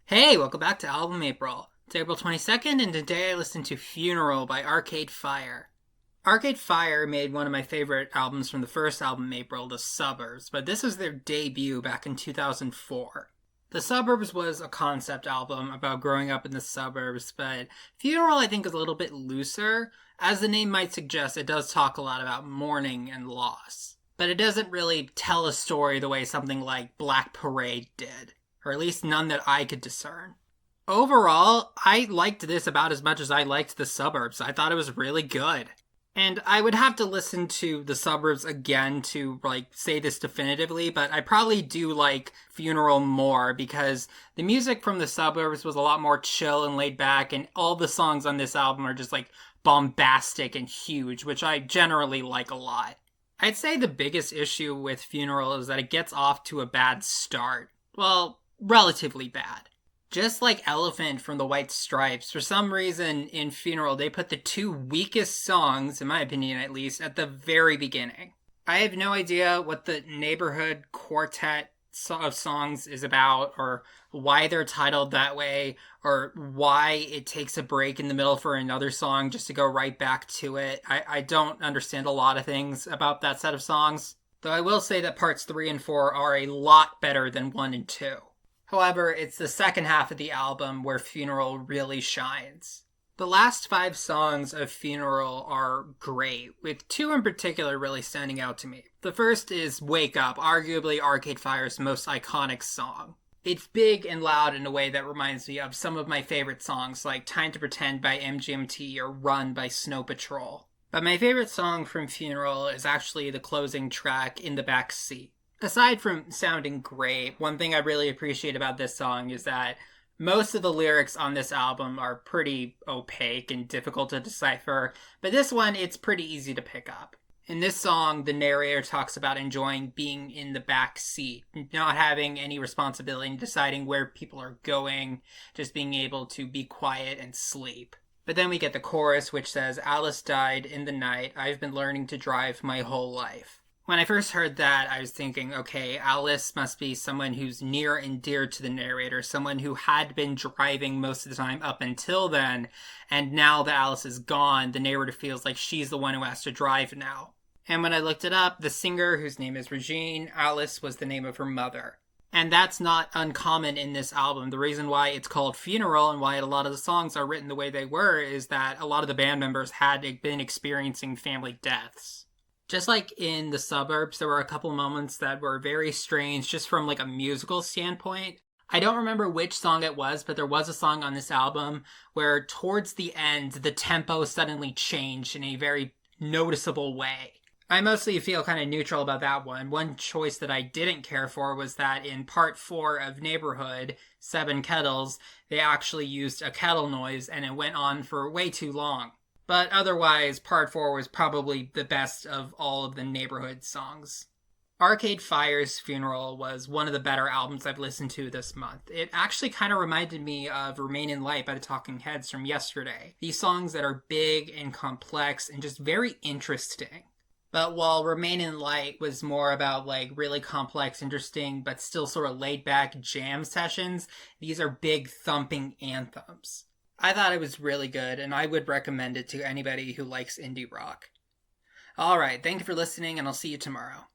Hey, welcome back to Album April. It's April 22nd, and today I listened to Funeral by Arcade Fire. Arcade Fire made one of my favorite albums from the first album, April, The Suburbs, but this was their debut back in 2004. The Suburbs was a concept album about growing up in the suburbs, but Funeral I think is a little bit looser. As the name might suggest, it does talk a lot about mourning and loss. But it doesn't really tell a story the way something like Black Parade did, or at least none that I could discern. Overall, I liked this about as much as I liked The Suburbs. I thought it was really good. And I would have to listen to The Suburbs again to say this definitively, but I probably do like Funeral more because the music from The Suburbs was a lot more chill and laid back, and all the songs on this album are just bombastic and huge, which I generally like a lot. I'd say the biggest issue with Funeral is that it gets off to a bad start. Well, relatively bad. Just like Elephant from the White Stripes, for some reason in Funeral they put the two weakest songs, in my opinion at least, at the very beginning. I have no idea what the Neighborhood Quartet of songs is about, or why they're titled that way, or why it takes a break in the middle for another song just to go right back to it. I don't understand a lot of things about that set of songs, though I will say that parts 3 and 4 are a lot better than 1 and 2. However, it's the second half of the album where Funeral really shines. The last 5 songs of Funeral are great, with 2 in particular really standing out to me. The first is Wake Up, arguably Arcade Fire's most iconic song. It's big and loud in a way that reminds me of some of my favorite songs like Time to Pretend by MGMT or Run by Snow Patrol. But my favorite song from Funeral is actually the closing track, In the Back Seat. Aside from sounding great, one thing I really appreciate about this song is that most of the lyrics on this album are pretty opaque and difficult to decipher, but this one, it's pretty easy to pick up. In this song, the narrator talks about enjoying being in the back seat, not having any responsibility in deciding where people are going, just being able to be quiet and sleep. But then we get the chorus, which says, Alice died in the night, I've been learning to drive my whole life. When I first heard that, I was thinking, okay, Alice must be someone who's near and dear to the narrator, someone who had been driving most of the time up until then, and now that Alice is gone, the narrator feels like she's the one who has to drive now. And when I looked it up, the singer, whose name is Regine, Alice was the name of her mother. And that's not uncommon in this album. The reason why it's called Funeral and why a lot of the songs are written the way they were is that a lot of the band members had been experiencing family deaths. Just like in The Suburbs, there were a couple moments that were very strange just from a musical standpoint. I don't remember which song it was, but there was a song on this album where towards the end, the tempo suddenly changed in a very noticeable way. I mostly feel kind of neutral about that one. One choice that I didn't care for was that in part 4 of Neighborhood, 7 Kettles, they actually used a kettle noise and it went on for way too long. But otherwise, part 4 was probably the best of all of the Neighborhood songs. Arcade Fire's Funeral was one of the better albums I've listened to this month. It actually kind of reminded me of Remain in Light by the Talking Heads from yesterday. These songs that are big and complex and just very interesting. But while Remain in Light was more about really complex, interesting, but still sort of laid back jam sessions, these are big thumping anthems. I thought it was really good, and I would recommend it to anybody who likes indie rock. Alright, thank you for listening, and I'll see you tomorrow.